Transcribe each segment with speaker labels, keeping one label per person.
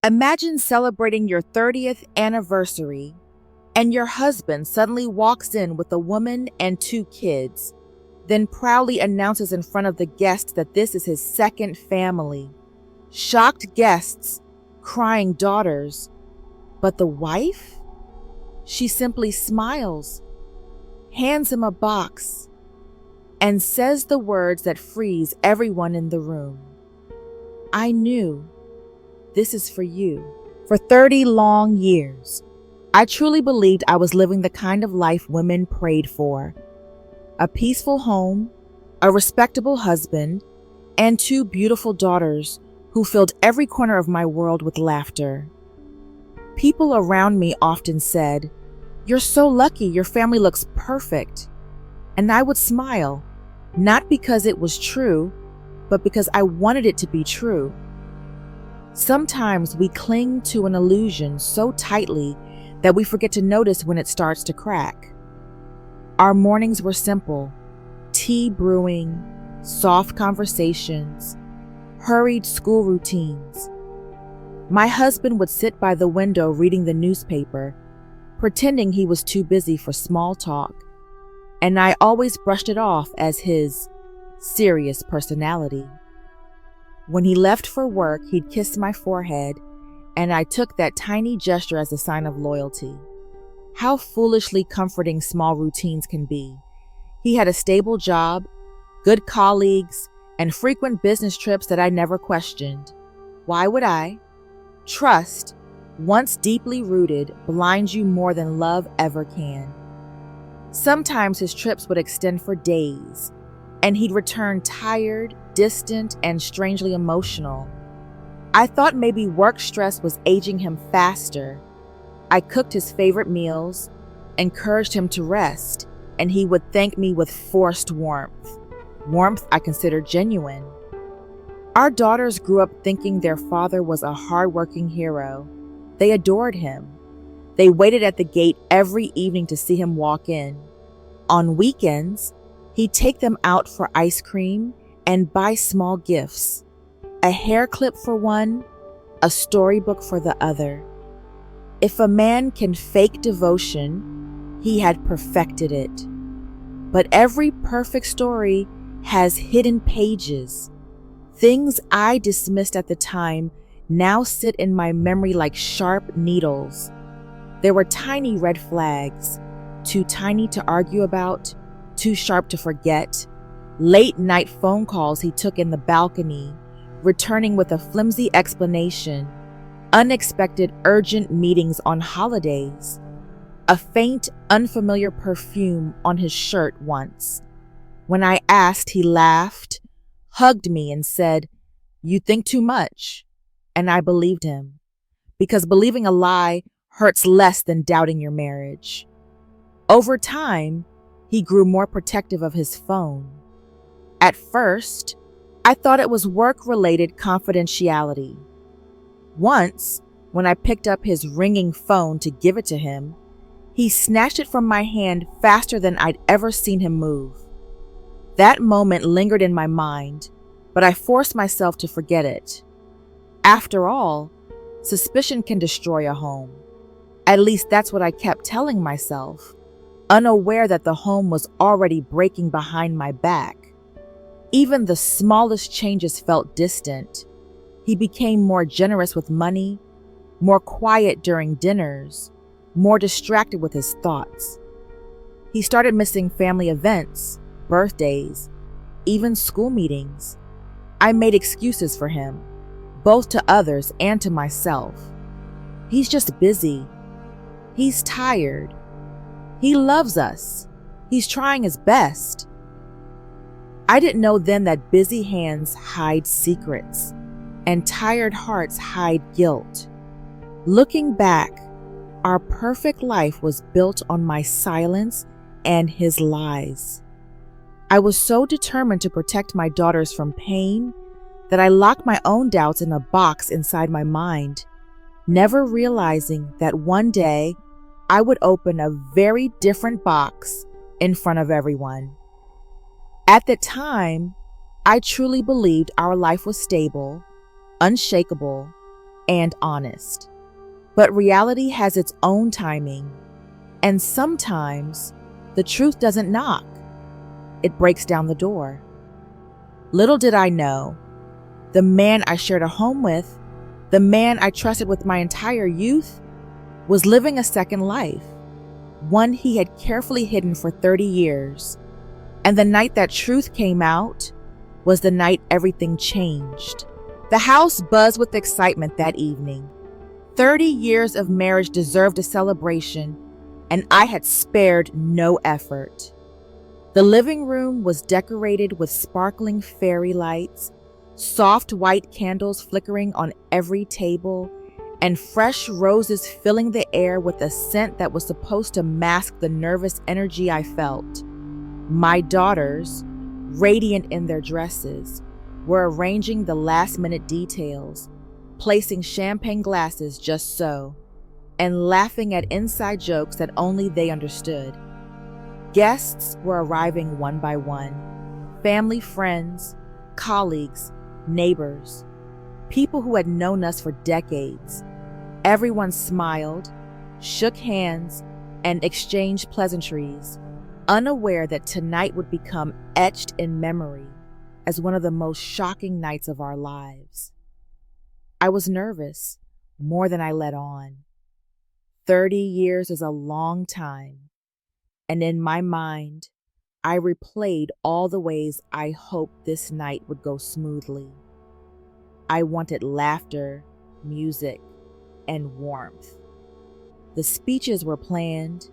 Speaker 1: Imagine celebrating your 30th anniversary and your husband suddenly walks in with a woman and 2 kids, then proudly announces in front of the guests that this is his second family. Shocked guests, crying daughters. But the wife? She simply smiles, hands him a box, and says the words that freeze everyone in the room. I knew. This is for you. For 30 long years, I truly believed I was living the kind of life women prayed for. A peaceful home, a respectable husband, and 2 beautiful daughters who filled every corner of my world with laughter. People around me often said, "You're so lucky, your family looks perfect." And I would smile, not because it was true, but because I wanted it to be true. Sometimes we cling to an illusion so tightly that we forget to notice when it starts to crack. Our mornings were simple: tea brewing, soft conversations, hurried school routines. My husband would sit by the window reading the newspaper, pretending he was too busy for small talk, and I always brushed it off as his serious personality. When he left for work, he'd kiss my forehead, and I took that tiny gesture as a sign of loyalty. How foolishly comforting small routines can be. He had a stable job, good colleagues, and frequent business trips that I never questioned. Why would I? Trust, once deeply rooted, blinds you more than love ever can. Sometimes his trips would extend for days, and he'd return tired, distant, and strangely emotional. I thought maybe work stress was aging him faster. I cooked his favorite meals, encouraged him to rest, and he would thank me with forced warmth. Warmth I considered genuine. Our daughters grew up thinking their father was a hardworking hero. They adored him. They waited at the gate every evening to see him walk in. On weekends, he'd take them out for ice cream and buy small gifts. A hair clip for one, a storybook for the other. If a man can fake devotion, he had perfected it. But every perfect story has hidden pages. Things I dismissed at the time now sit in my memory like sharp needles. There were tiny red flags, too tiny to argue about, too sharp to forget. Late night phone calls he took in the balcony, returning with a flimsy explanation. Unexpected urgent meetings on holidays. A faint, unfamiliar perfume on his shirt once. When I asked, he laughed, hugged me, and said, "You think too much." And I believed him, because believing a lie hurts less than doubting your marriage. Over time, he grew more protective of his phone. At first, I thought it was work-related confidentiality. Once, when I picked up his ringing phone to give it to him, he snatched it from my hand faster than I'd ever seen him move. That moment lingered in my mind, but I forced myself to forget it. After all, suspicion can destroy a home. At least that's what I kept telling myself, unaware that the home was already breaking behind my back. Even the smallest changes felt distant. He became more generous with money, more quiet during dinners, more distracted with his thoughts. He started missing family events, birthdays, even school meetings. I made excuses for him, both to others and to myself. He's just busy. He's tired. He loves us. He's trying his best. I didn't know then that busy hands hide secrets, and tired hearts hide guilt. Looking back, our perfect life was built on my silence and his lies. I was so determined to protect my daughters from pain that I locked my own doubts in a box inside my mind, never realizing that one day I would open a very different box in front of everyone. At the time, I truly believed our life was stable, unshakable, and honest. But reality has its own timing, and sometimes the truth doesn't knock, it breaks down the door. Little did I know, the man I shared a home with, the man I trusted with my entire youth, was living a second life, one he had carefully hidden for 30 years. And the night that truth came out was the night everything changed. The house buzzed with excitement that evening. 30 years of marriage deserved a celebration, and I had spared no effort. The living room was decorated with sparkling fairy lights, soft white candles flickering on every table, and fresh roses filling the air with a scent that was supposed to mask the nervous energy I felt. My daughters, radiant in their dresses, were arranging the last-minute details, placing champagne glasses just so, and laughing at inside jokes that only they understood. Guests were arriving one by one, family, friends, colleagues, neighbors, people who had known us for decades. Everyone smiled, shook hands, and exchanged pleasantries, unaware that tonight would become etched in memory as one of the most shocking nights of our lives. I was nervous, more than I let on. 30 years is a long time, and in my mind, I replayed all the ways I hoped this night would go smoothly. I wanted laughter, music, and warmth. The speeches were planned,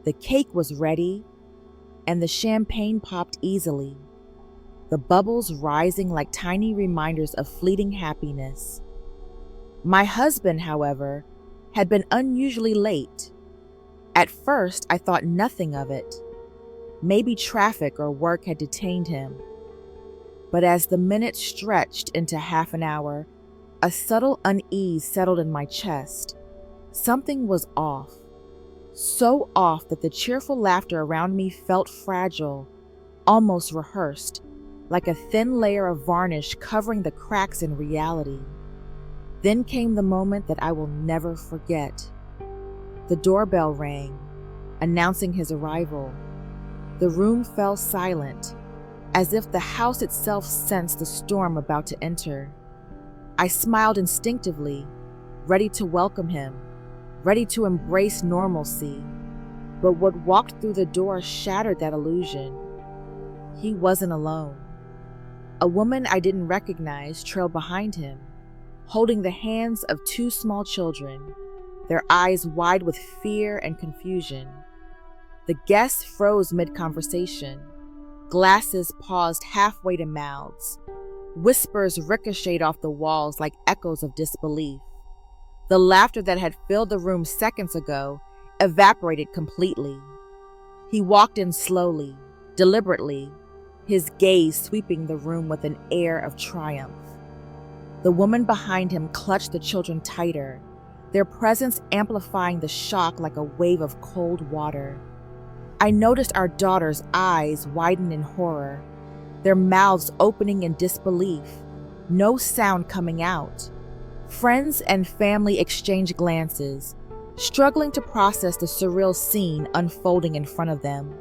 Speaker 1: the cake was ready, and the champagne popped easily, the bubbles rising like tiny reminders of fleeting happiness. My husband, however, had been unusually late. At first, I thought nothing of it. Maybe traffic or work had detained him. But as the minutes stretched into half an hour, a subtle unease settled in my chest. Something was off. So off that the cheerful laughter around me felt fragile, almost rehearsed, like a thin layer of varnish covering the cracks in reality. Then came the moment that I will never forget. The doorbell rang, announcing his arrival. The room fell silent, as if the house itself sensed the storm about to enter. I smiled instinctively, ready to welcome him, ready to embrace normalcy. But what walked through the door shattered that illusion. He wasn't alone. A woman I didn't recognize trailed behind him, holding the hands of two small children, their eyes wide with fear and confusion. The guests froze mid-conversation. Glasses paused halfway to mouths. Whispers ricocheted off the walls like echoes of disbelief. The laughter that had filled the room seconds ago evaporated completely. He walked in slowly, deliberately, his gaze sweeping the room with an air of triumph. The woman behind him clutched the children tighter, their presence amplifying the shock like a wave of cold water. I noticed our daughters' eyes widen in horror, their mouths opening in disbelief, no sound coming out. Friends and family exchanged glances, struggling to process the surreal scene unfolding in front of them.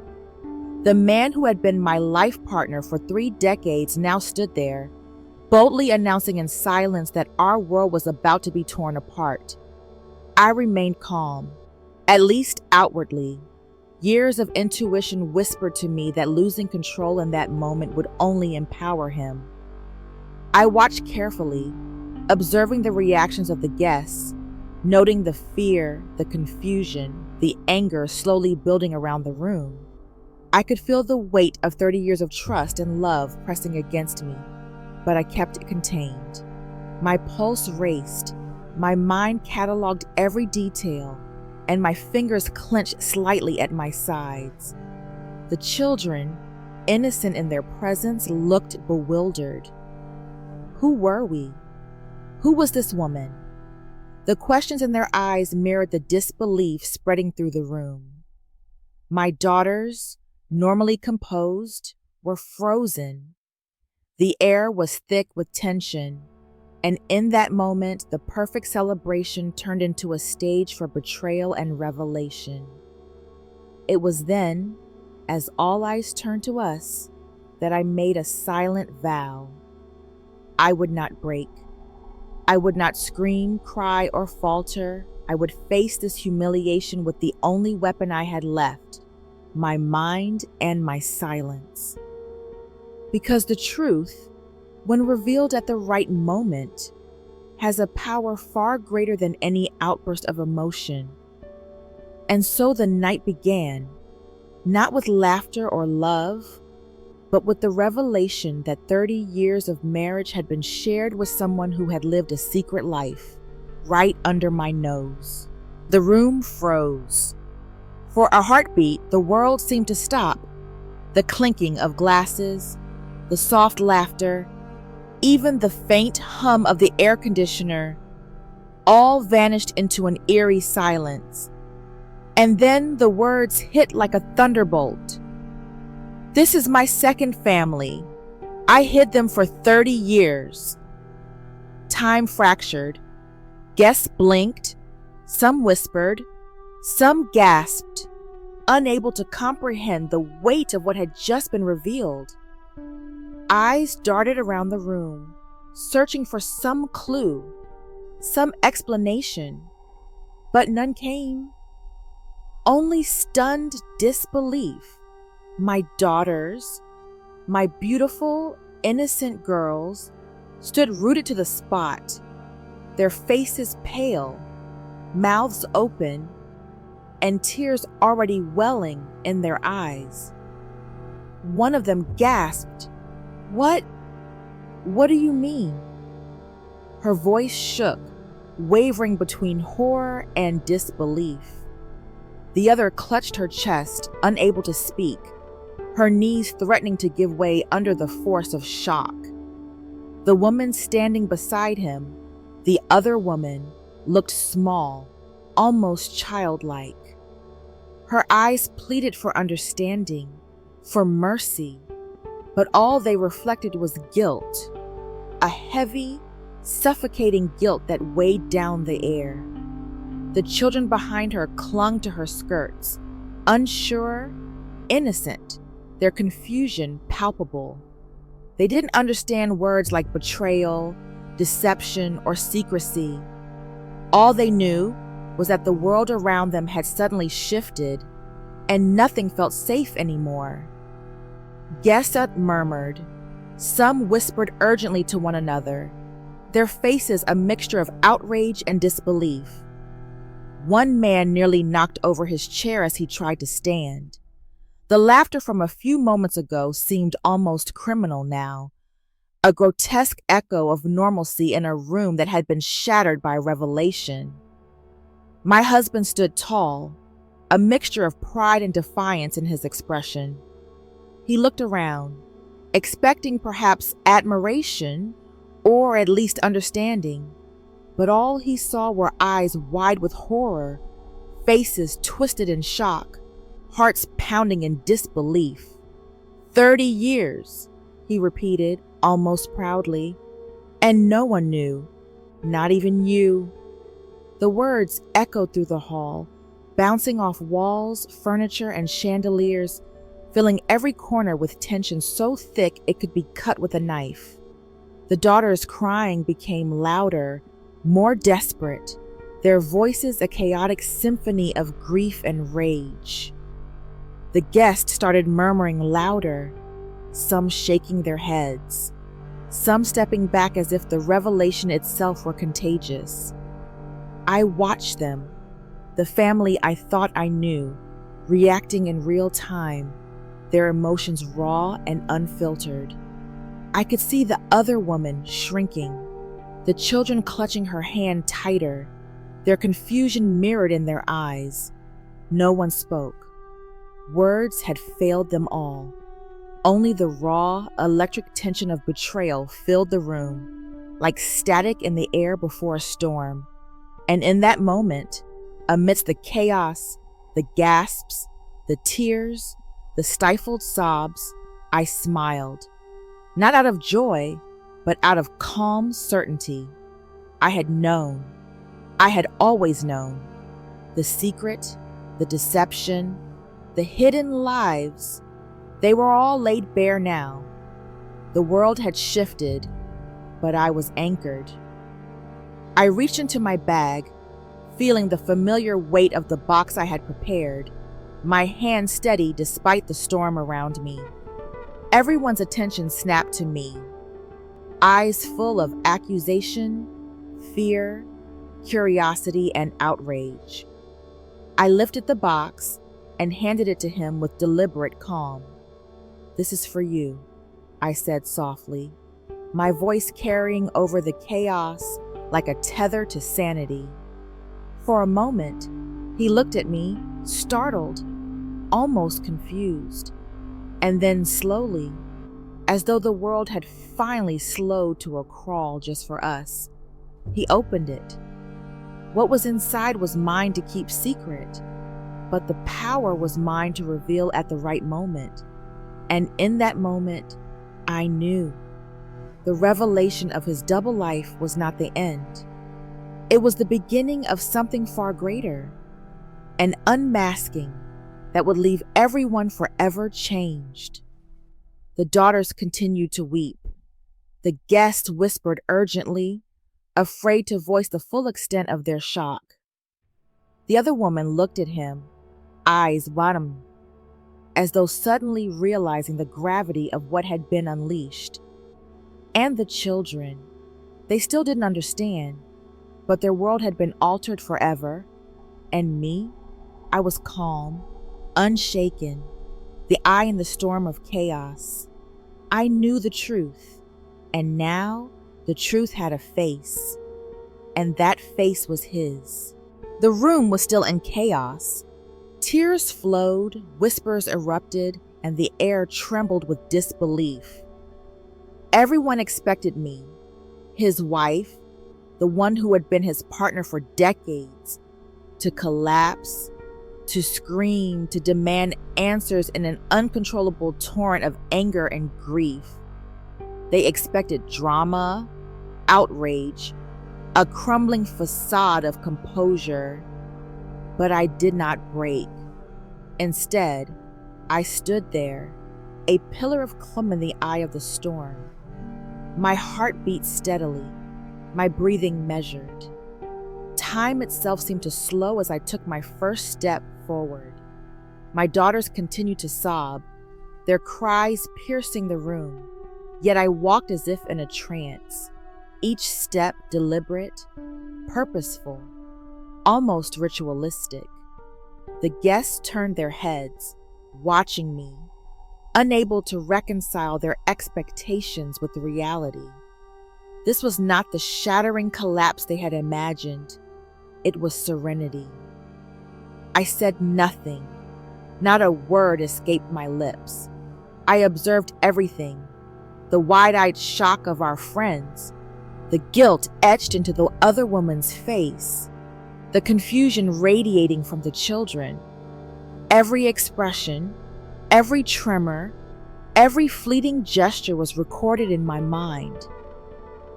Speaker 1: The man who had been my life partner for 3 decades now stood there, boldly announcing in silence that our world was about to be torn apart. I remained calm, at least outwardly. Years of intuition whispered to me that losing control in that moment would only empower him. I watched carefully, observing the reactions of the guests, noting the fear, the confusion, the anger slowly building around the room. I could feel the weight of 30 years of trust and love pressing against me, but I kept it contained. My pulse raced, my mind cataloged every detail, and my fingers clenched slightly at my sides. The children, innocent in their presence, looked bewildered. Who were we? Who was this woman? The questions in their eyes mirrored the disbelief spreading through the room. My daughters, normally composed, were frozen. The air was thick with tension, And in that moment, the perfect celebration turned into a stage for betrayal and revelation. It was then, as all eyes turned to us, that I made a silent vow. I would not break. I would not scream, cry, or falter. I would face this humiliation with the only weapon I had left, my mind and my silence. Because the truth, when revealed at the right moment, has a power far greater than any outburst of emotion. And so the night began, not with laughter or love, but with the revelation that 30 years of marriage had been shared with someone who had lived a secret life, right under my nose. The room froze. For a heartbeat, the world seemed to stop. The clinking of glasses, the soft laughter, even the faint hum of the air conditioner, all vanished into an eerie silence. And then the words hit like a thunderbolt. This is my second family. I hid them for 30 years. Time fractured. Guests blinked. Some whispered. Some gasped, unable to comprehend the weight of what had just been revealed. Eyes darted around the room, searching for some clue, some explanation, but none came. Only stunned disbelief. My daughters, my beautiful, innocent girls, stood rooted to the spot, their faces pale, mouths open, and tears already welling in their eyes. One of them gasped, What do you mean?" Her voice shook, wavering between horror and disbelief. The other clutched her chest, unable to speak, her knees threatening to give way under the force of shock. The woman standing beside him, the other woman, looked small, almost childlike. Her eyes pleaded for understanding, for mercy, but all they reflected was guilt, a heavy, suffocating guilt that weighed down the air. The children behind her clung to her skirts, unsure, innocent, their confusion palpable. They didn't understand words like betrayal, deception, or secrecy. All they knew was that the world around them had suddenly shifted, and nothing felt safe anymore. Guests murmured. Some whispered urgently to one another, their faces a mixture of outrage and disbelief. One man nearly knocked over his chair as he tried to stand. The laughter from a few moments ago seemed almost criminal now, a grotesque echo of normalcy in a room that had been shattered by revelation. My husband stood tall, a mixture of pride and defiance in his expression. He looked around, expecting perhaps admiration or at least understanding, but all he saw were eyes wide with horror, faces twisted in shock, hearts pounding in disbelief. 30 years, he repeated, almost proudly, and no one knew, not even you. The words echoed through the hall, bouncing off walls, furniture, and chandeliers, filling every corner with tension so thick it could be cut with a knife. The daughters' crying became louder, more desperate, their voices a chaotic symphony of grief and rage. The guests started murmuring louder, some shaking their heads, some stepping back as if the revelation itself were contagious. I watched them, the family I thought I knew, reacting in real time, their emotions raw and unfiltered. I could see the other woman shrinking, the children clutching her hand tighter, their confusion mirrored in their eyes. No one spoke. Words had failed them all. Only the raw, electric tension of betrayal filled the room, like static in the air before a storm. And in that moment, amidst the chaos, the gasps, the tears, the stifled sobs, I smiled. Not out of joy, but out of calm certainty. I had known. I had always known. The secret, the deception, the hidden lives, they were all laid bare now. The world had shifted, but I was anchored. I reached into my bag, feeling the familiar weight of the box I had prepared, my hand steady despite the storm around me. Everyone's attention snapped to me, eyes full of accusation, fear, curiosity, and outrage. I lifted the box and handed it to him with deliberate calm. "This is for you," I said softly, my voice carrying over the chaos like a tether to sanity. For a moment, he looked at me, startled, almost confused, and then slowly, as though the world had finally slowed to a crawl just for us, he opened it. What was inside was mine to keep secret, but the power was mine to reveal at the right moment. And in that moment, I knew. The revelation of his double life was not the end. It was the beginning of something far greater, an unmasking that would leave everyone forever changed. The daughters continued to weep. The guests whispered urgently, afraid to voice the full extent of their shock. The other woman looked at him, eyes bottom, as though suddenly realizing the gravity of what had been unleashed. And the children, they still didn't understand, but their world had been altered forever. And me, I was calm, unshaken, the eye in the storm of chaos. I knew the truth, and now the truth had a face, and that face was his. The room was still in chaos. Tears flowed, whispers erupted, and the air trembled with disbelief. Everyone expected me, his wife, the one who had been his partner for decades, to collapse, to scream, to demand answers in an uncontrollable torrent of anger and grief. They expected drama, outrage, a crumbling facade of composure. But I did not break. Instead, I stood there, a pillar of calm in the eye of the storm. My heart beat steadily, my breathing measured. Time itself seemed to slow as I took my first step forward. My daughters continued to sob, their cries piercing the room, yet I walked as if in a trance, each step deliberate, purposeful, almost ritualistic. The guests turned their heads, watching me, unable to reconcile their expectations with reality. This was not the shattering collapse they had imagined. It was serenity. I said nothing. Not a word escaped my lips. I observed everything. The wide-eyed shock of our friends, the guilt etched into the other woman's face, the confusion radiating from the children. Every expression, every tremor, every fleeting gesture was recorded in my mind.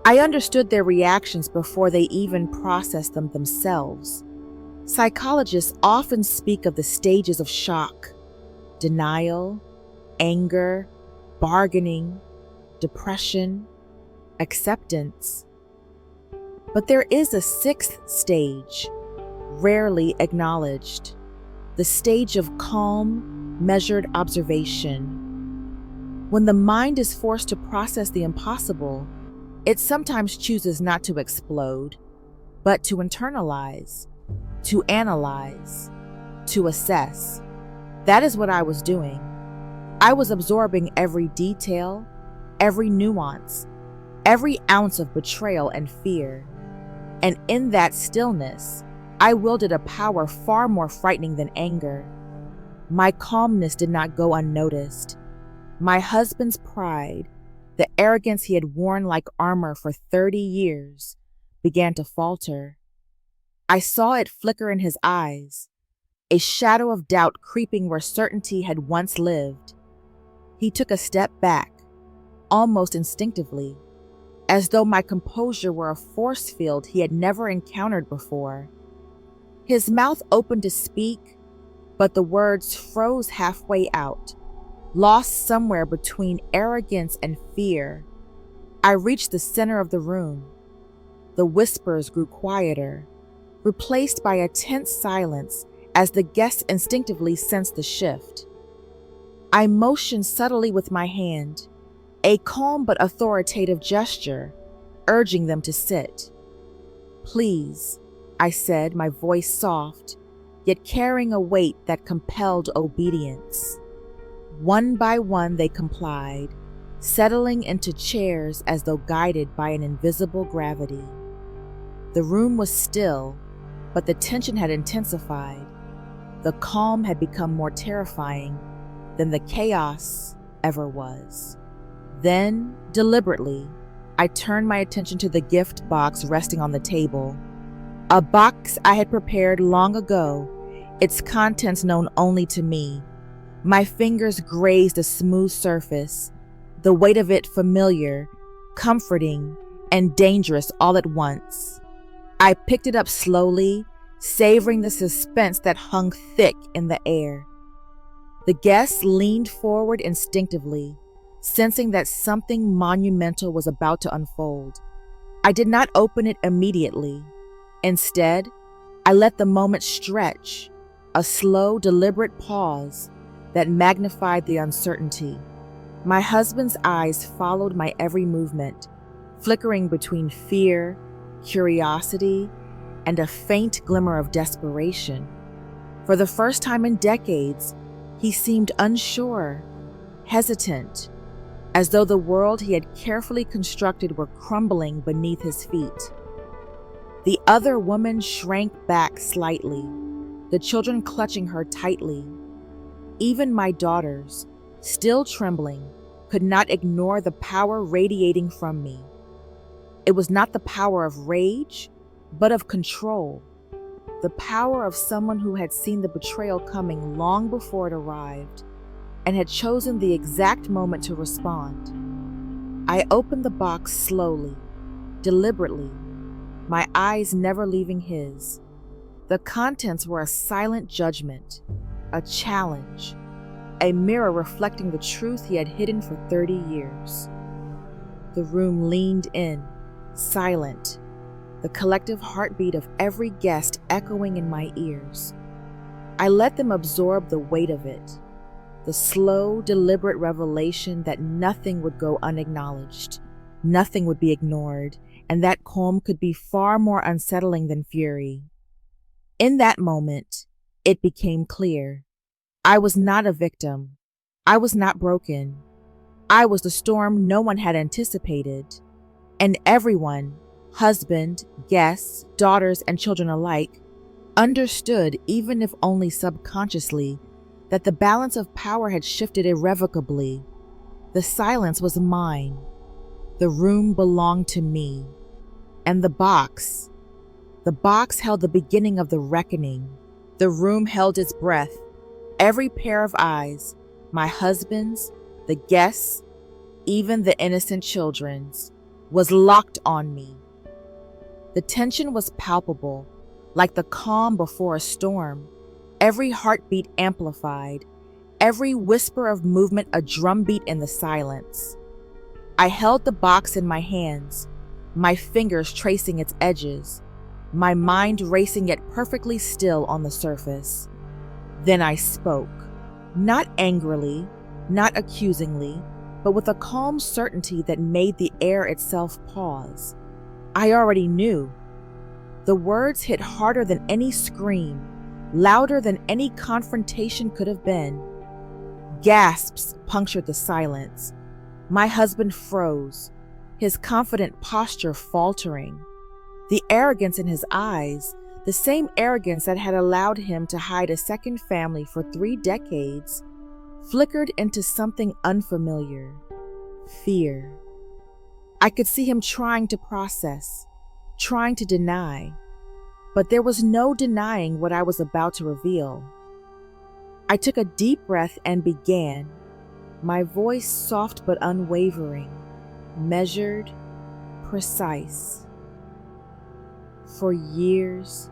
Speaker 1: I understood their reactions before they even processed them themselves. Psychologists often speak of the stages of shock: denial, anger, bargaining, depression, acceptance. But there is a sixth stage, rarely acknowledged, the stage of calm, measured observation. When the mind is forced to process the impossible, it sometimes chooses not to explode, but to internalize, to analyze, to assess. That is what I was doing. I was absorbing every detail, every nuance, every ounce of betrayal and fear. And in that stillness, I wielded a power far more frightening than anger. My calmness did not go unnoticed. My husband's pride, the arrogance he had worn like armor for 30 years, began to falter. I saw it flicker in his eyes, a shadow of doubt creeping where certainty had once lived. He took a step back, almost instinctively, as though my composure were a force field he had never encountered before. His mouth opened to speak, but the words froze halfway out, lost somewhere between arrogance and fear. I reached the center of the room. The whispers grew quieter, replaced by a tense silence as the guests instinctively sensed the shift. I motioned subtly with my hand, a calm but authoritative gesture, urging them to sit. "Please," I said, my voice soft, yet carrying a weight that compelled obedience. One by one they complied, settling into chairs as though guided by an invisible gravity. The room was still, but the tension had intensified. The calm had become more terrifying than the chaos ever was. Then, deliberately, I turned my attention to the gift box resting on the table. A box I had prepared long ago, its contents known only to me. My fingers grazed a smooth surface, the weight of it familiar, comforting, and dangerous all at once. I picked it up slowly, savoring the suspense that hung thick in the air. The guests leaned forward instinctively, sensing that something monumental was about to unfold. I did not open it immediately. Instead, I let the moment stretch, a slow, deliberate pause that magnified the uncertainty. My husband's eyes followed my every movement, flickering between fear, curiosity, and a faint glimmer of desperation. For the first time in decades, he seemed unsure, hesitant, as though the world he had carefully constructed were crumbling beneath his feet. The other woman shrank back slightly, the children clutching her tightly. Even my daughters, still trembling, could not ignore the power radiating from me. It was not the power of rage, but of control, the power of someone who had seen the betrayal coming long before it arrived and had chosen the exact moment to respond. I opened the box slowly, deliberately, my eyes never leaving his. The contents were a silent judgment, a challenge, a mirror reflecting the truth he had hidden for 30 years. The room leaned in, silent, the collective heartbeat of every guest echoing in my ears. I let them absorb the weight of it, the slow, deliberate revelation that nothing would go unacknowledged, nothing would be ignored, and that calm could be far more unsettling than fury. In that moment, it became clear. I was not a victim. I was not broken. I was the storm no one had anticipated. And everyone, husband, guests, daughters, and children alike, understood, even if only subconsciously, that the balance of power had shifted irrevocably. The silence was mine. The room belonged to me. And the box held the beginning of the reckoning. The room held its breath. Every pair of eyes, my husband's, the guests', even the innocent children's, was locked on me. The tension was palpable, like the calm before a storm. Every heartbeat amplified, every whisper of movement a drumbeat in the silence. I held the box in my hands, my fingers tracing its edges, my mind racing yet perfectly still on the surface. Then I spoke, not angrily, not accusingly, but with a calm certainty that made the air itself pause. I already knew. The words hit harder than any scream, louder than any confrontation could have been. Gasps punctured the silence. My husband froze, his confident posture faltering. The arrogance in his eyes, the same arrogance that had allowed him to hide a second family for 3 decades, flickered into something unfamiliar: fear. I could see him trying to process, trying to deny, but there was no denying what I was about to reveal. I took a deep breath and began, my voice soft but unwavering, measured, precise. For years,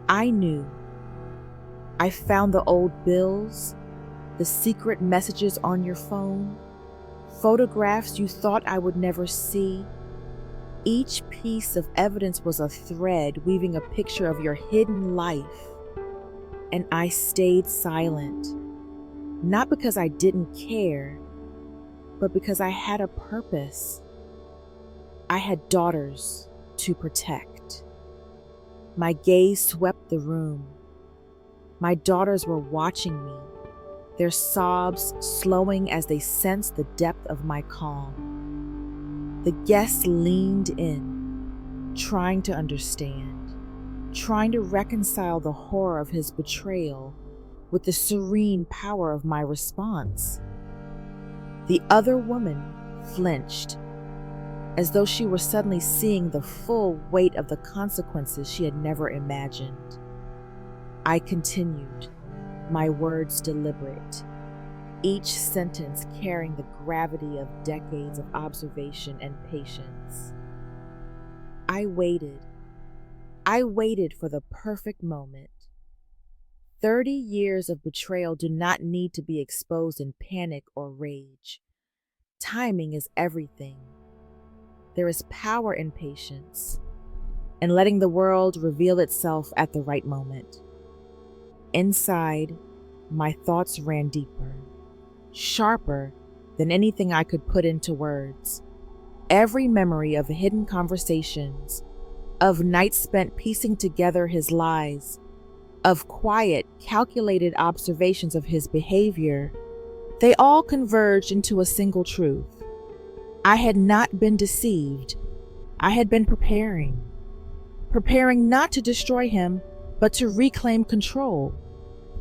Speaker 1: I knew. I found the old bills, the secret messages on your phone, photographs you thought I would never see. Each piece of evidence was a thread weaving a picture of your hidden life. And I stayed silent, not because I didn't care, but because I had a purpose. I had daughters to protect. My gaze swept the room. My daughters were watching me, their sobs slowing as they sensed the depth of my calm. The guest leaned in, trying to understand, trying to reconcile the horror of his betrayal with the serene power of my response. The other woman flinched, as though she were suddenly seeing the full weight of the consequences she had never imagined. I continued, my words deliberate, each sentence carrying the gravity of decades of observation and patience. I waited for the perfect moment. 30 years of betrayal do not need to be exposed in panic or rage. Timing is everything. There is power in patience and letting the world reveal itself at the right moment. Inside, my thoughts ran deeper, sharper than anything I could put into words. Every memory of hidden conversations, of nights spent piecing together his lies, of quiet, calculated observations of his behavior, they all converged into a single truth. I had not been deceived. I had been preparing not to destroy him, but to reclaim control,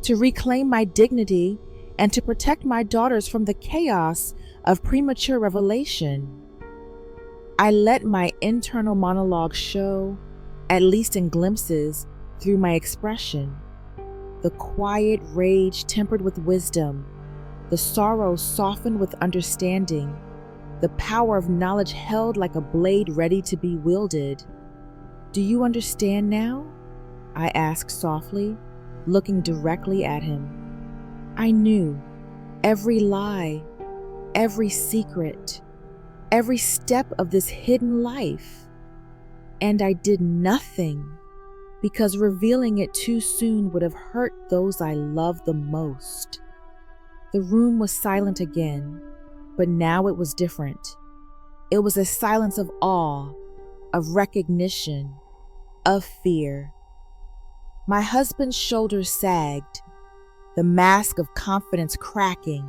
Speaker 1: to reclaim my dignity, and to protect my daughters from the chaos of premature revelation. I let my internal monologue show, at least in glimpses, through my expression. The quiet rage tempered with wisdom, the sorrow softened with understanding, the power of knowledge held like a blade ready to be wielded. Do you understand now? I asked softly, looking directly at him. I knew every lie, every secret, every step of this hidden life. And I did nothing because revealing it too soon would have hurt those I loved the most. The room was silent again, but now it was different. It was a silence of awe, of recognition, of fear. My husband's shoulders sagged, the mask of confidence cracking,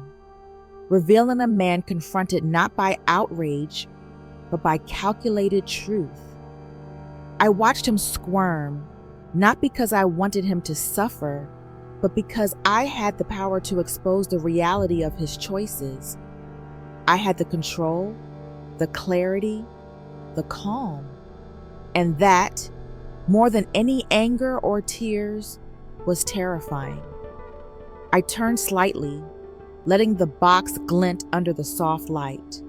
Speaker 1: revealing a man confronted not by outrage, but by calculated truth. I watched him squirm, not because I wanted him to suffer, but because I had the power to expose the reality of his choices. I had the control, the clarity, the calm, and that, more than any anger or tears, was terrifying. I turned slightly, letting the box glint under the soft light.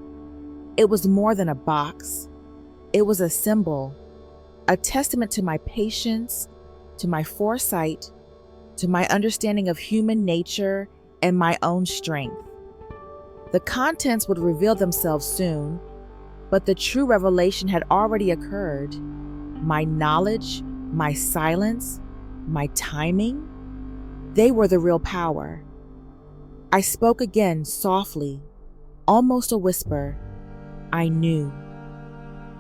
Speaker 1: It was more than a box. It was a symbol, a testament to my patience, to my foresight, to my understanding of human nature and my own strength. The contents would reveal themselves soon, but the true revelation had already occurred. My knowledge, my silence, my timing, they were the real power. I spoke again softly, almost a whisper. I knew.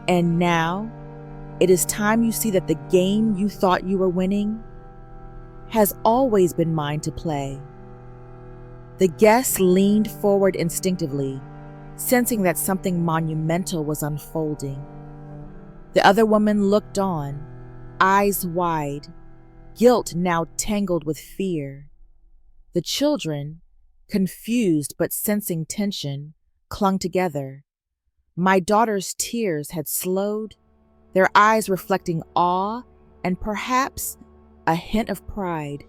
Speaker 1: And now, it is time you see that the game you thought you were winning has always been mine to play. The guest leaned forward instinctively, sensing that something monumental was unfolding. The other woman looked on, eyes wide, guilt now tangled with fear. The children, confused but sensing tension, clung together. My daughter's tears had slowed, their eyes reflecting awe and perhaps a hint of pride.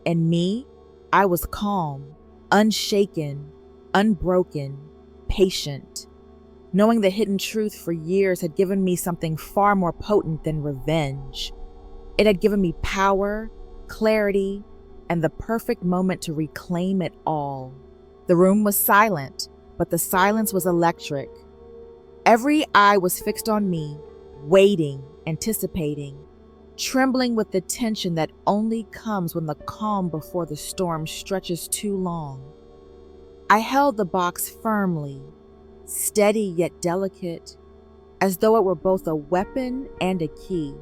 Speaker 1: And me, I was calm, unshaken, unbroken, patient. Knowing the hidden truth for years had given me something far more potent than revenge. It had given me power, clarity, and the perfect moment to reclaim it all. The room was silent, but the silence was electric. Every eye was fixed on me, waiting, anticipating, trembling with the tension that only comes when the calm before the storm stretches too long. I held the box firmly, steady yet delicate, as though it were both a weapon and a key.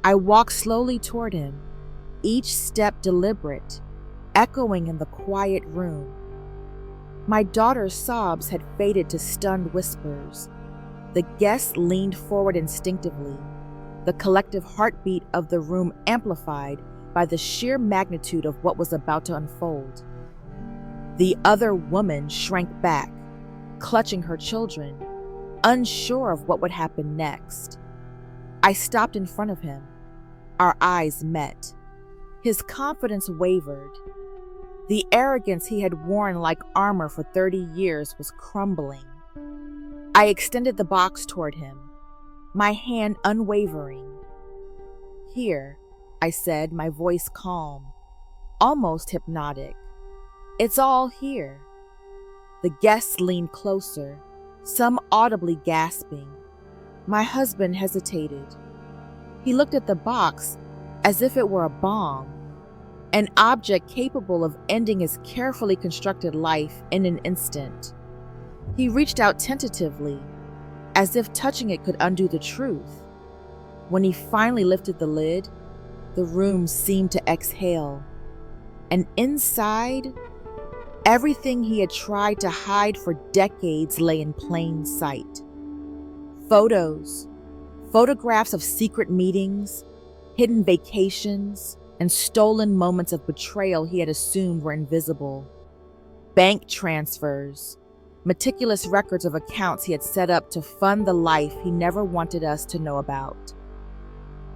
Speaker 1: I walked slowly toward him, each step deliberate, echoing in the quiet room. My daughter's sobs had faded to stunned whispers. The guests leaned forward instinctively, the collective heartbeat of the room amplified by the sheer magnitude of what was about to unfold. The other woman shrank back, clutching her children, unsure of what would happen next. I stopped in front of him. Our eyes met. His confidence wavered. The arrogance he had worn like armor for 30 years was crumbling. I extended the box toward him, my hand unwavering. "Here," I said, my voice calm, almost hypnotic. "It's all here." The guests leaned closer, some audibly gasping. My husband hesitated. He looked at the box as if it were a bomb, an object capable of ending his carefully constructed life in an instant. He reached out tentatively, as if touching it could undo the truth. When he finally lifted the lid, the room seemed to exhale. And inside, everything he had tried to hide for decades lay in plain sight. Photographs of secret meetings, hidden vacations, and stolen moments of betrayal he had assumed were invisible. Bank transfers, meticulous records of accounts he had set up to fund the life he never wanted us to know about.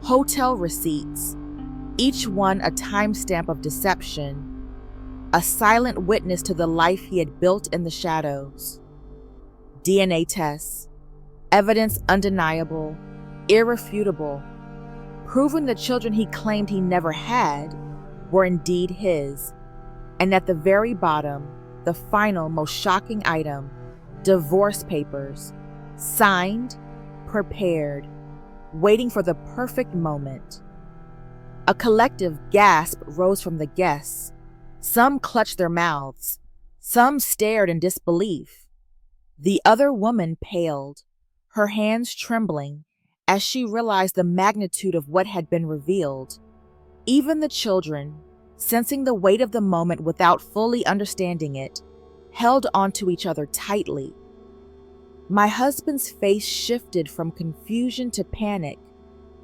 Speaker 1: Hotel receipts, each one a timestamp of deception, a silent witness to the life he had built in the shadows. DNA tests, evidence undeniable, irrefutable, proving the children he claimed he never had were indeed his. And at the very bottom, the final, most shocking item, divorce papers, signed, prepared, waiting for the perfect moment. A collective gasp rose from the guests. Some clutched their mouths. Some stared in disbelief. The other woman paled, her hands trembling as she realized the magnitude of what had been revealed. Even the children, sensing the weight of the moment without fully understanding it, held onto each other tightly. My husband's face shifted from confusion to panic,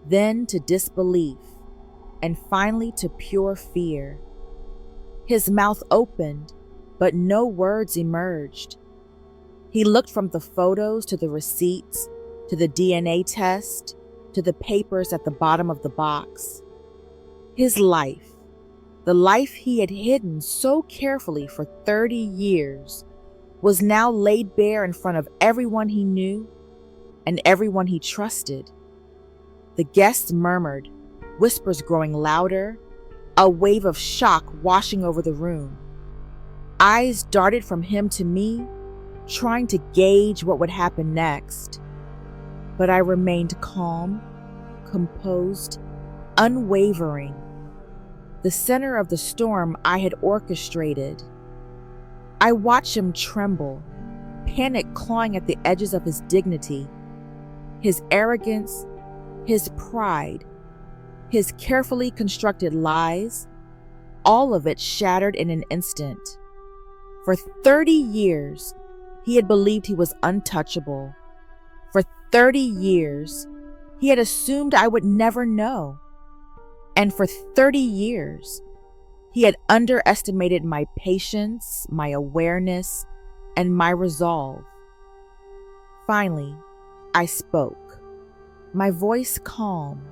Speaker 1: then to disbelief, and finally to pure fear. His mouth opened, but no words emerged. He looked from the photos to the receipts, to the DNA test, to the papers at the bottom of the box. His life, the life he had hidden so carefully for 30 years, was now laid bare in front of everyone he knew and everyone he trusted. The guests murmured, whispers growing louder, a wave of shock washing over the room. Eyes darted from him to me, trying to gauge what would happen next. But I remained calm, composed, unwavering. The center of the storm I had orchestrated. I watched him tremble, panic clawing at the edges of his dignity, his arrogance, his pride, his carefully constructed lies, all of it shattered in an instant. For 30 years, he had believed he was untouchable. For 30 years, he had assumed I would never know. And for 30 years, he had underestimated my patience, my awareness, and my resolve. Finally, I spoke, my voice calm,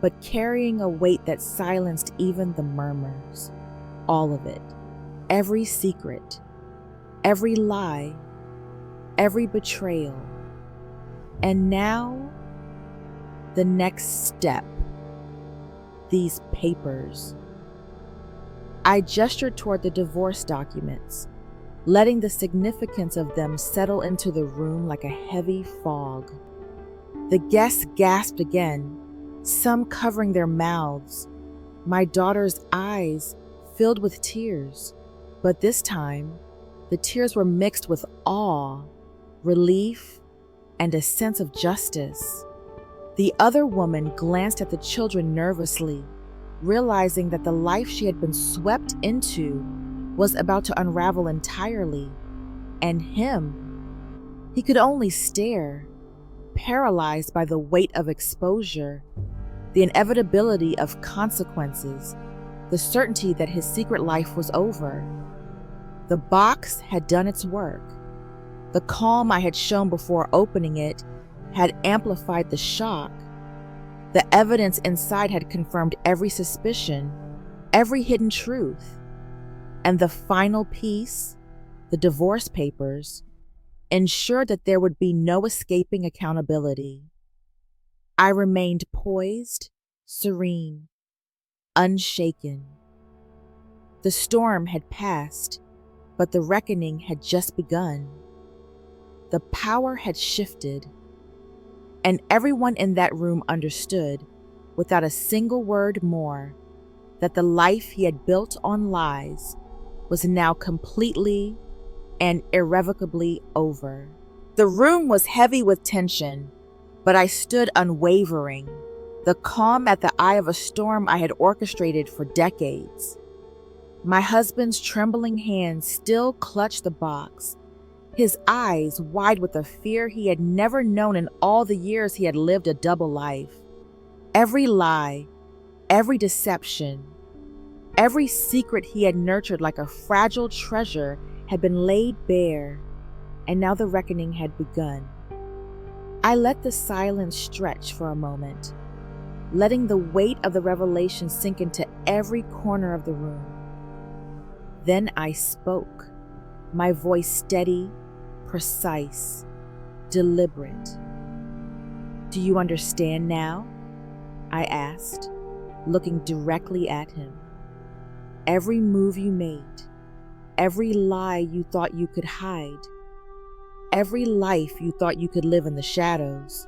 Speaker 1: but carrying a weight that silenced even the murmurs. All of it, every secret, every lie, every betrayal, And now, the next step. These papers. I gestured toward the divorce documents, letting the significance of them settle into the room like a heavy fog. The guests gasped again, some covering their mouths. My daughter's eyes filled with tears, but this time, the tears were mixed with awe, relief, and a sense of justice. The other woman glanced at the children nervously, realizing that the life she had been swept into was about to unravel entirely. And him, he could only stare, paralyzed by the weight of exposure, the inevitability of consequences, the certainty that his secret life was over. The box had done its work. The calm I had shown before opening it had amplified the shock. The evidence inside had confirmed every suspicion, every hidden truth. And the final piece, the divorce papers, ensured that there would be no escaping accountability. I remained poised, serene, unshaken. The storm had passed, but the reckoning had just begun. The power had shifted, and everyone in that room understood, without a single word more, that the life he had built on lies was now completely and irrevocably over. The room was heavy with tension, but I stood unwavering, the calm at the eye of a storm I had orchestrated for decades. My husband's trembling hands still clutched the box, his eyes wide with a fear he had never known in all the years he had lived a double life. Every lie, every deception, every secret he had nurtured like a fragile treasure had been laid bare, and now the reckoning had begun. I let the silence stretch for a moment, letting the weight of the revelation sink into every corner of the room. Then I spoke, my voice steady, precise, deliberate. "Do you understand now?" I asked, looking directly at him. "Every move you made, every lie you thought you could hide, every life you thought you could live in the shadows,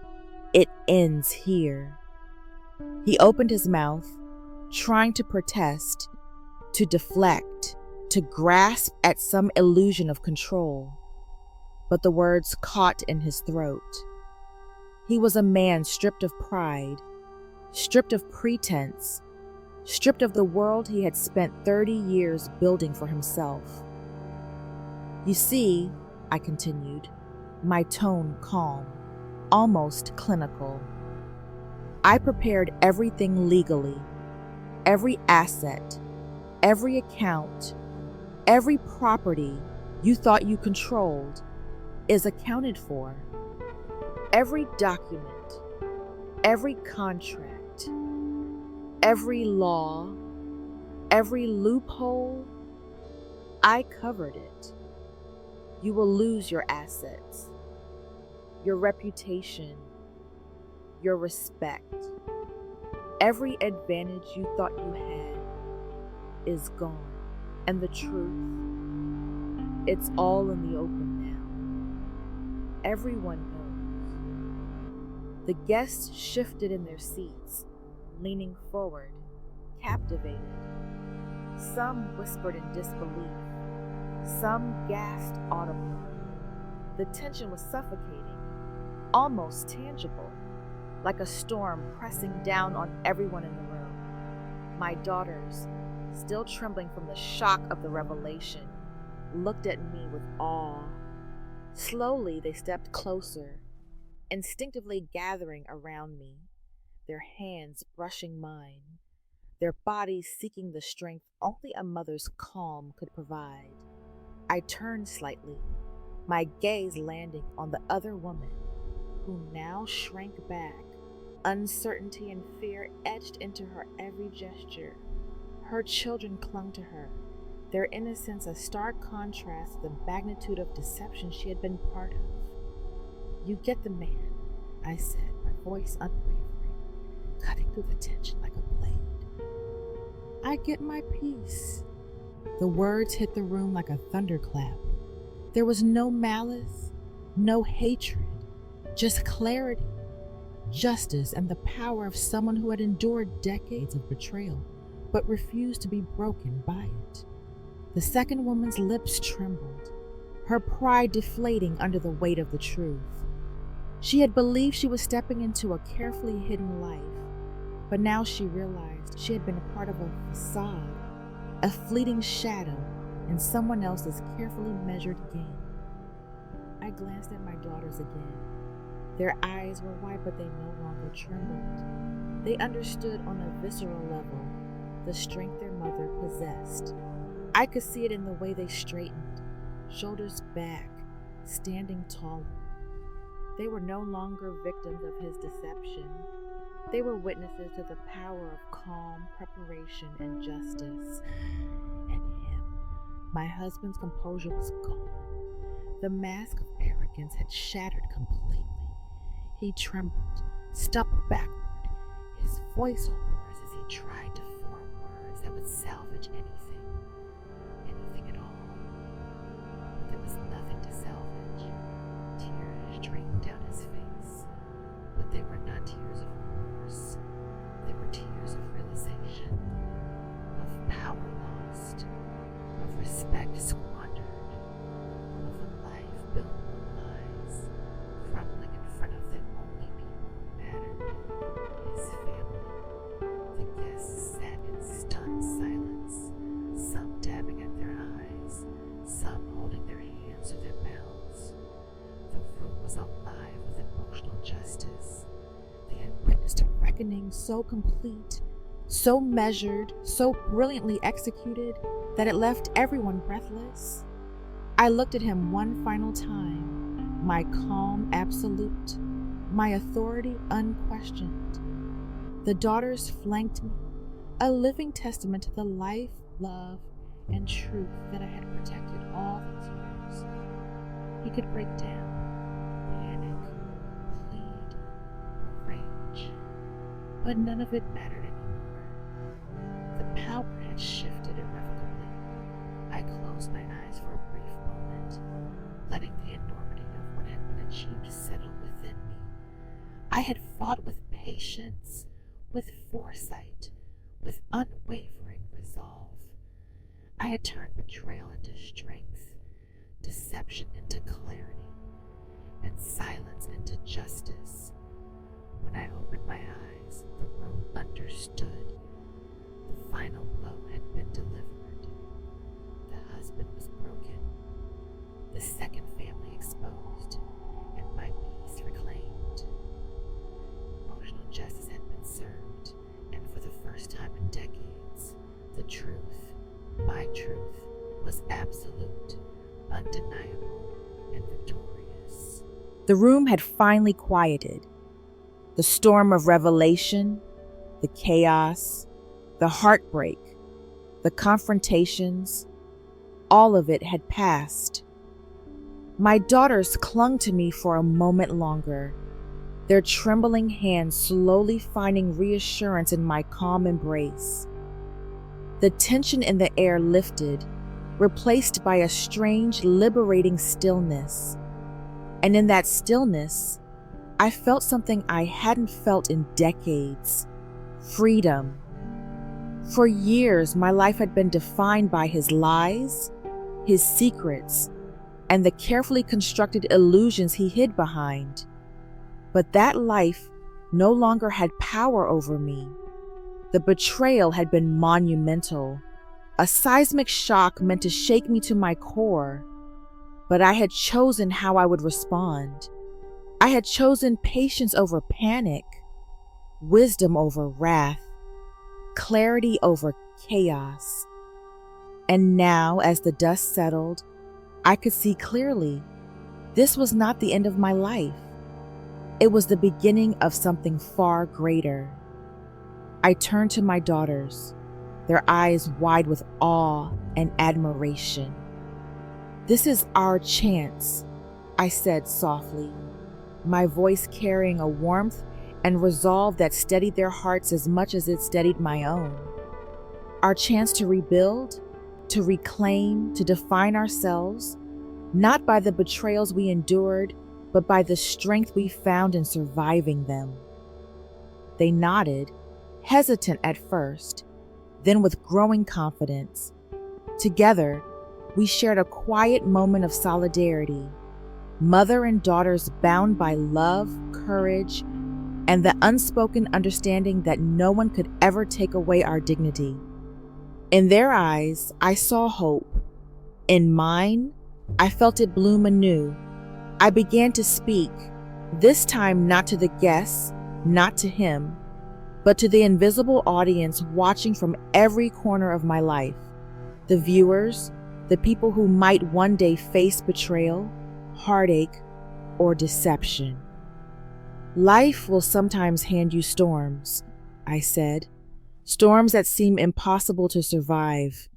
Speaker 1: it ends here." He opened his mouth, trying to protest, to deflect, to grasp at some illusion of control. But the words caught in his throat. He was a man stripped of pride, stripped of pretense, stripped of the world he had spent 30 years building for himself. "You see," I continued, my tone calm, almost clinical, "I prepared everything legally, every asset, every account, every property you thought you controlled is accounted for. Every document, every contract, every law, every loophole, I covered it. You will lose your assets, your reputation, your respect. Every advantage you thought you had is gone. And the truth, it's all in the open now. Everyone knows." The guests shifted in their seats, leaning forward, captivated. Some whispered in disbelief, some gasped audibly. The tension was suffocating, almost tangible, like a storm pressing down on everyone in the room. My daughters, still trembling from the shock of the revelation, looked at me with awe. Slowly, they stepped closer, instinctively gathering around me, their hands brushing mine, their bodies seeking the strength only a mother's calm could provide. I turned slightly, my gaze landing on the other woman, who now shrank back, uncertainty and fear etched into her every gesture. Her children clung to her, their innocence a stark contrast to the magnitude of deception she had been part of. "You get the man," I said, my voice unwavering, cutting through the tension like a blade. I get my peace. The words hit the room like a thunderclap. There was no malice, no hatred, just clarity, justice, and the power of someone who had endured decades of betrayal, but refused to be broken by it. The second woman's lips trembled, her pride deflating under the weight of the truth. She had believed she was stepping into a carefully hidden life, but now she realized she had been a part of a facade, a fleeting shadow in someone else's carefully measured game. I glanced at my daughters again. Their eyes were wide, but they no longer trembled. They understood on a visceral level the strength their mother possessed. I could see it in the way they straightened, shoulders back, standing taller. They were no longer victims of his deception. They were witnesses to the power of calm preparation and justice. And him, my husband's composure was gone. The mask of arrogance had shattered completely. He trembled, stumbled backward, his voice hoarse as he tried to form words that would salvage anything at all. But there was nothing to salvage. Tears drained down his face, but they were not tears of remorse. They were tears of realization, of power lost, of respect squandered, of a life built on lies, crumbling in front of the only people who mattered, his family. The guests sat in stunned silence, some dabbing at their eyes, some holding their hands to their mouths. The room was alive with emotional justice. They had witnessed a reckoning so complete, so measured, so brilliantly executed that it left everyone breathless. I looked at him one final time, my calm absolute, my authority unquestioned. The daughters flanked me, a living testament to the life, love, and truth that I had protected all these years. He could break down, panic, plead, rage, but none of it mattered anymore. The power had shifted irrevocably. I closed my eyes for a brief moment, letting the enormity of what had been achieved settle within me. I had fought with patience, with foresight, with unwavering resolve. I had turned betrayal into strength, deception into clarity, and silence into justice. When I opened my eyes, the room understood. The final blow had been delivered. The husband was broken, the second family exposed, and my peace reclaimed. Emotional justice had been served, and for the first time in decades, the truth, my truth, was absolute, undeniable, and victorious. The room had finally quieted. The storm of revelation, the chaos, the heartbreak, the confrontations, all of it had passed. My daughters clung to me for a moment longer, their trembling hands slowly finding reassurance in my calm embrace. The tension in the air lifted, replaced by a strange, liberating stillness. And in that stillness, I felt something I hadn't felt in decades: freedom. For years, my life had been defined by his lies, his secrets, and the carefully constructed illusions he hid behind. But that life no longer had power over me. The betrayal had been monumental, a seismic shock meant to shake me to my core. But I had chosen how I would respond. I had chosen patience over panic, wisdom over wrath, clarity over chaos. And now, as the dust settled, I could see clearly. This was not the end of my life. It was the beginning of something far greater. I turned to my daughters, their eyes wide with awe and admiration. "This is our chance," I said softly. my voice carrying a warmth and resolve that steadied their hearts as much as it steadied my own. Our chance to rebuild, to reclaim, to define ourselves, not by the betrayals we endured, but by the strength we found in surviving them. They nodded, hesitant at first, then with growing confidence. Together, we shared a quiet moment of solidarity, mother and daughters bound by love, courage, and the unspoken understanding that no one could ever take away our dignity. In their eyes, I saw hope. In mine, I felt it bloom anew. I began to speak, this time not to the guests, not to him, but to the invisible audience watching from every corner of my life. The viewers, the people who might one day face betrayal, heartache, or deception. Life will sometimes hand you storms, I said, storms that seem impossible to survive.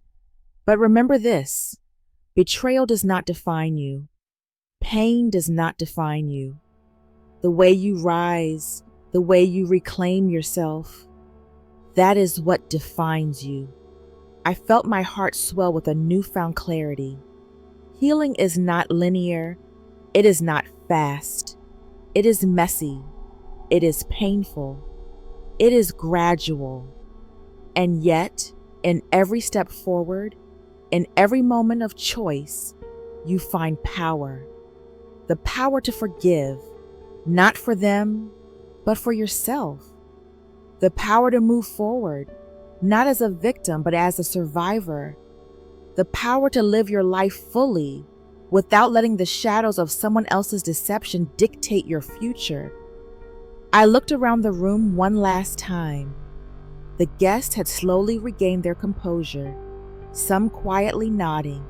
Speaker 1: But remember this, betrayal does not define you. Pain does not define you. The way you rise, the way you reclaim yourself, that is what defines you. I felt my heart swell with a newfound clarity. Healing is not linear. It is not fast. It is messy. It is painful. It is gradual. And yet, in every step forward, in every moment of choice, you find power. The power to forgive, not for them, but for yourself. The power to move forward, not as a victim, but as a survivor. The power to live your life fully without letting the shadows of someone else's deception dictate your future. I looked around the room one last time. The guests had slowly regained their composure, some quietly nodding,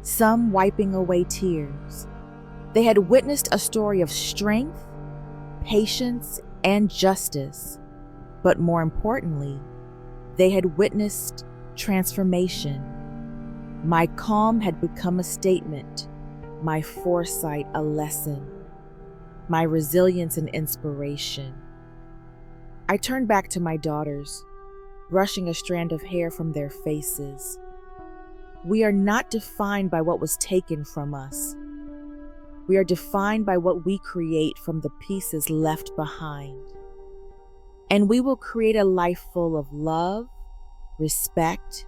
Speaker 1: some wiping away tears. They had witnessed a story of strength, patience, and justice, but more importantly, they had witnessed transformation. My calm had become a statement, my foresight a lesson, my resilience an inspiration. I turned back to my daughters, brushing a strand of hair from their faces. We are not defined by what was taken from us. We are defined by what we create from the pieces left behind. And we will create a life full of love, respect,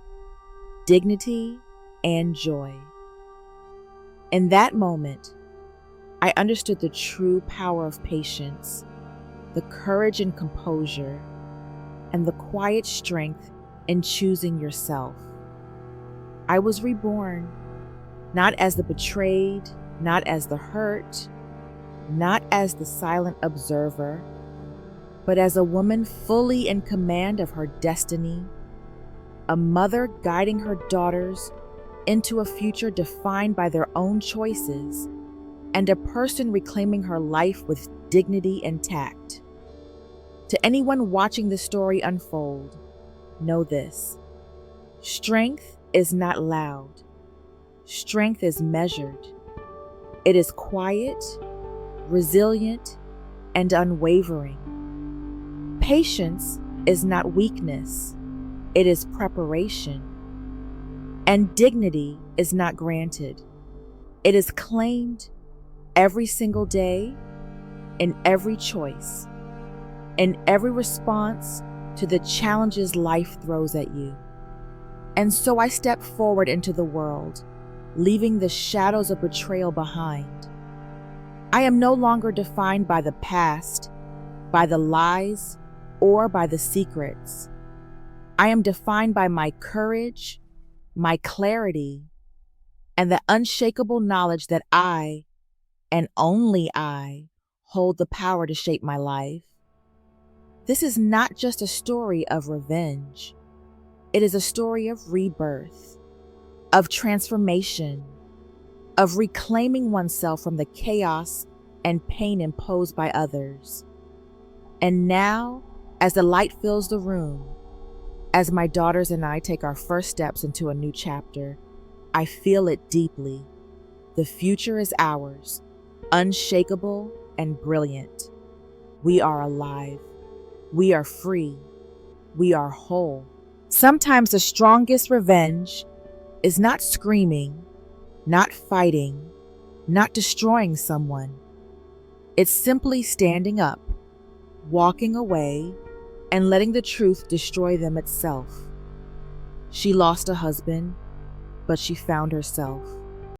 Speaker 1: dignity, and joy. In that moment, I understood the true power of patience, the courage and composure, and the quiet strength in choosing yourself. I was reborn, not as the betrayed, not as the hurt, not as the silent observer, but as a woman fully in command of her destiny, a mother guiding her daughters into a future defined by their own choices, and a person reclaiming her life with dignity and tact. To anyone watching the story unfold, know this: strength is not loud. Strength is measured. It is quiet, resilient, and unwavering. Patience is not weakness. It is preparation. And dignity is not granted. It is claimed every single day, in every choice, in every response to the challenges life throws at you. And so I step forward into the world, leaving the shadows of betrayal behind. I am no longer defined by the past, by the lies, or by the secrets. I am defined by my courage, my clarity, and the unshakable knowledge that I, and only I, hold the power to shape my life. This is not just a story of revenge. It is a story of rebirth, of transformation, of reclaiming oneself from the chaos and pain imposed by others. And now, as the light fills the room, as my daughters and I take our first steps into a new chapter, I feel it deeply. The future is ours, unshakable, and brilliant. We are alive. We are free. We are whole. Sometimes the strongest revenge is not screaming, not fighting, not destroying someone. It's simply standing up, walking away, and letting the truth destroy them itself. She lost a husband, but she found herself.